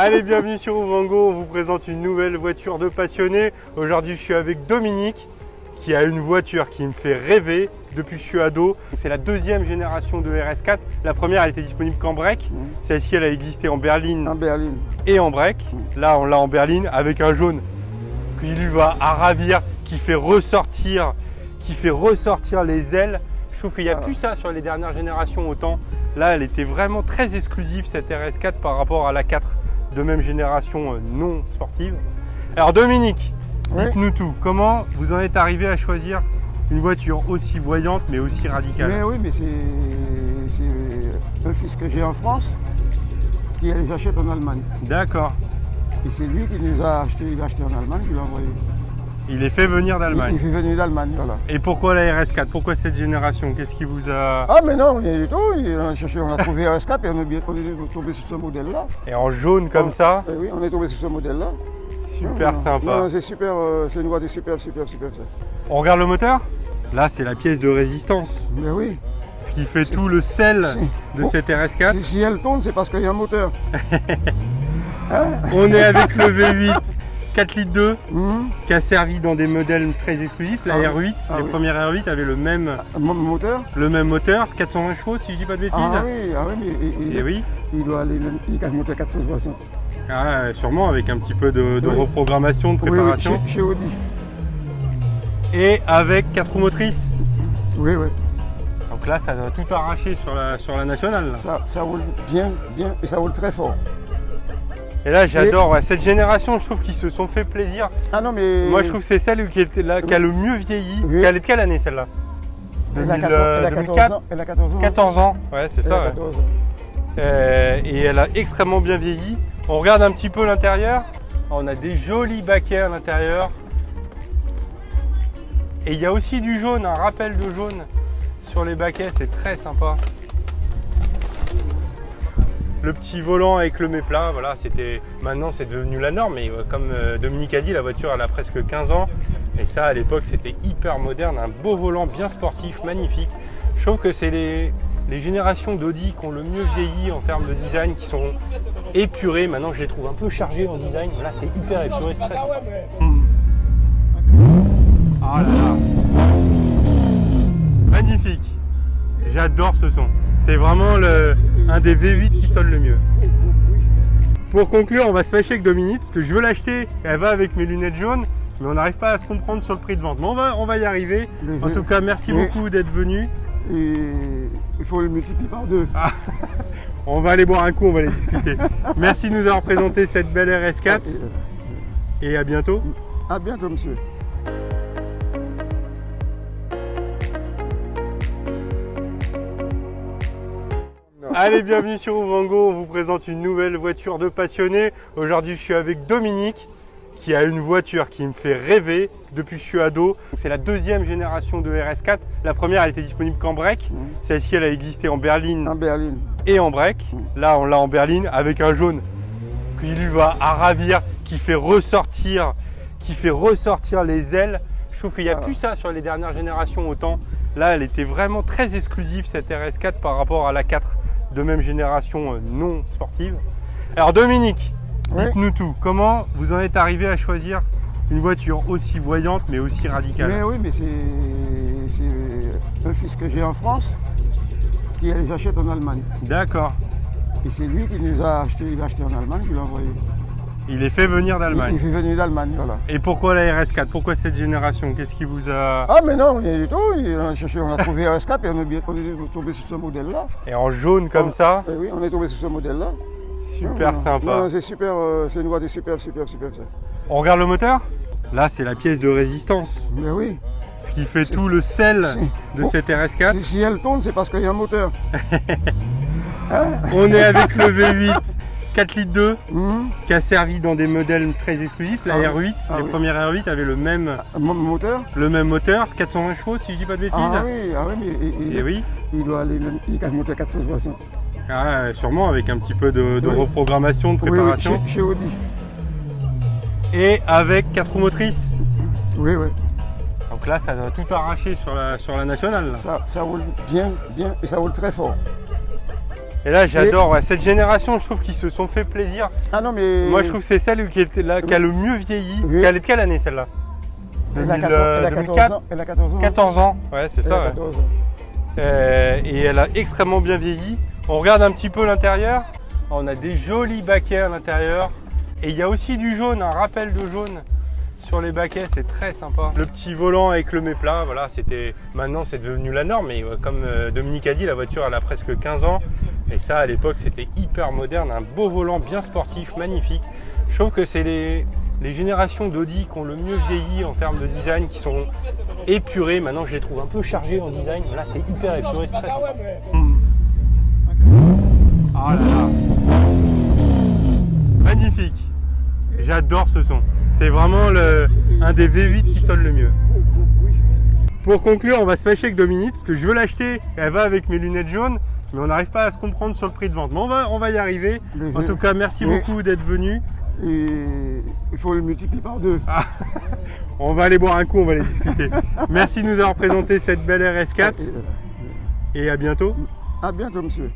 Allez, bienvenue sur Ouvango, on vous présente une nouvelle voiture de passionné. Aujourd'hui, je suis avec Dominique qui a une voiture qui me fait rêver depuis que je suis ado. C'est la deuxième génération de RS4. La première, elle était disponible qu'en break. Celle-ci, elle a existé en berline, et en break. Là, on l'a en berline avec un jaune qui lui va à ravir, qui fait ressortir les ailes. Je trouve qu'il n'y a plus ça sur les dernières générations autant. Là, elle était vraiment très exclusive, cette RS4, par rapport à la 4 de même génération non sportive. Alors Dominique, dites-nous tout. Comment vous en êtes arrivé à choisir une voiture aussi voyante mais aussi radicale? Mais c'est un fils que j'ai en France qui les achète en Allemagne. D'accord. Et c'est lui qui nous a acheté, il a acheté en Allemagne, il l'a envoyé. Il est fait venir d'Allemagne. Il fait venir d'Allemagne, voilà. Et pourquoi la RS4? Pourquoi cette génération? Qu'est-ce qui vous a... Ah mais non, rien du tout. On a trouvé RS4 et on est tombé sur ce modèle-là. Et en jaune comme ça? Oui, on est tombé sur ce modèle-là. Super sympa. Non, c'est super, c'est une voiture super ça. On regarde le moteur? Là, c'est la pièce de résistance. Mais oui. Ce qui fait tout le sel de cette RS4. Si elle tourne, c'est parce qu'il y a un moteur. On est avec le V8 4 litres 2 qui a servi dans des modèles très exclusifs. La R8, les premières R8 avaient le même moteur, 420 chevaux si je dis pas de bêtises. Mais oui. Il doit aller le moteur 460. Ah, sûrement avec un petit peu de reprogrammation, de préparation. Chez Audi. Et avec 4 roues motrices. Oui. Donc là, ça va tout arracher sur la nationale. Là. Ça roule bien et ça roule très fort. Et là, j'adore cette génération, je trouve qu'ils se sont fait plaisir. Ah non, mais... Moi, je trouve que c'est celle qui a le mieux vieilli. Oui. Elle est de quelle année, celle-là? Elle a 14 ans. Elle a 14 ans. 14 ans, ouais, c'est ça. 14 ans. Et elle a extrêmement bien vieilli. On regarde un petit peu l'intérieur. On a des jolis baquets à l'intérieur. Et il y a aussi du jaune, un rappel de jaune sur les baquets, c'est très sympa. Le petit volant avec le méplat, voilà, maintenant c'est devenu la norme, mais comme Dominique a dit, la voiture elle a presque 15 ans. Et ça à l'époque c'était hyper moderne, un beau volant bien sportif, magnifique. Je trouve que c'est les générations d'Audi qui ont le mieux vieilli en termes de design, qui sont épurées. Maintenant je les trouve un peu chargées en design, là c'est hyper épuré, c'est très sympa. Oh là là. Magnifique. J'adore ce son. C'est vraiment un des V8 qui sonne le mieux. Pour conclure, on va se fâcher avec Dominique parce que je veux l'acheter. Elle va avec mes lunettes jaunes, mais on n'arrive pas à se comprendre sur le prix de vente. Mais on va y arriver. En tout cas, merci beaucoup d'être venu. Et il faut le multiplier par 2. Ah. On va aller boire un coup, on va les discuter. Merci de nous avoir présenté cette belle RS4. Et à bientôt. À bientôt, monsieur. Allez, bienvenue sur Ouvango, on vous présente une nouvelle voiture de passionné. Aujourd'hui, je suis avec Dominique qui a une voiture qui me fait rêver depuis que je suis ado. C'est la deuxième génération de RS4. La première, elle était disponible qu'en break. Celle-ci, elle a existé en berline, et en break. Là, on l'a en berline avec un jaune qui lui va à ravir, qui fait ressortir les ailes. Je trouve qu'il n'y a plus ça sur les dernières générations autant. Là, elle était vraiment très exclusive, cette RS4, par rapport à la 4 de même génération non sportive. Alors Dominique, dites-nous tout. Comment vous en êtes arrivé à choisir une voiture aussi voyante mais aussi radicale? Mais c'est un fils que j'ai en France qui les achète en Allemagne. D'accord. Et c'est lui qui nous a acheté, il a acheté en Allemagne, il l'a envoyé. Il est fait venir d'Allemagne. Il fait venir d'Allemagne, voilà. Et pourquoi la RS4? Pourquoi cette génération? Qu'est-ce qui vous a... Ah mais non, rien du tout. On a trouvé RS4 et on est tombé sur ce modèle-là. Et en jaune comme ça? Oui, on est tombé sur ce modèle-là. Super sympa. Non, c'est super, c'est une voiture super ça. On regarde le moteur? Là, c'est la pièce de résistance. Mais oui. Ce qui fait tout le sel de cette RS4. Si elle tourne, c'est parce qu'il y a un moteur. On est avec le V8 4 litres 2 qui a servi dans des modèles très exclusifs. La R8, les premières R8 avaient le même moteur, 420 chevaux si je dis pas de bêtises. Mais oui. Il doit aller le moteur 460. Ah, sûrement avec un petit peu de reprogrammation, de préparation. Chez Audi. Et avec 4 roues motrices. Oui. Donc là, ça va tout arracher sur la nationale. Là. Ça roule bien et ça roule très fort. Et là, j'adore ouais, cette génération, je trouve qu'ils se sont fait plaisir. Ah non, mais. Moi, je trouve que c'est celle qui, était là, qui a le mieux vieilli. Oui. Elle est de quelle année celle-là? Elle a 14 ans. Elle a 14 ans. 14 ans, ouais, c'est Elle ça. a Ouais. 14 ans. Et elle a extrêmement bien vieilli. On regarde un petit peu l'intérieur. On a des jolis baquets à l'intérieur. Et il y a aussi du jaune, un rappel de jaune sur les baquets, c'est très sympa. Le petit volant avec le méplat, voilà, maintenant c'est devenu la norme, mais comme Dominique a dit, la voiture elle a presque 15 ans. Et ça à l'époque c'était hyper moderne, un beau volant bien sportif, magnifique. Je trouve que c'est les générations d'Audi qui ont le mieux vieilli en termes de design, qui sont épurées. Maintenant je les trouve un peu chargées en design, là c'est hyper épuré, c'est très sympa. Oh là là, magnifique. J'adore ce son. C'est vraiment un des V8 qui sonne le mieux. Pour conclure, on va se fâcher avec Dominique parce que je veux l'acheter. Elle va avec mes lunettes jaunes, mais on n'arrive pas à se comprendre sur le prix de vente. Mais on va y arriver. En tout cas, merci beaucoup d'être venu. Et il faut le multiplier par 2. Ah, on va aller boire un coup, on va aller discuter. Merci de nous avoir présenté cette belle RS4 et à bientôt. À bientôt, monsieur.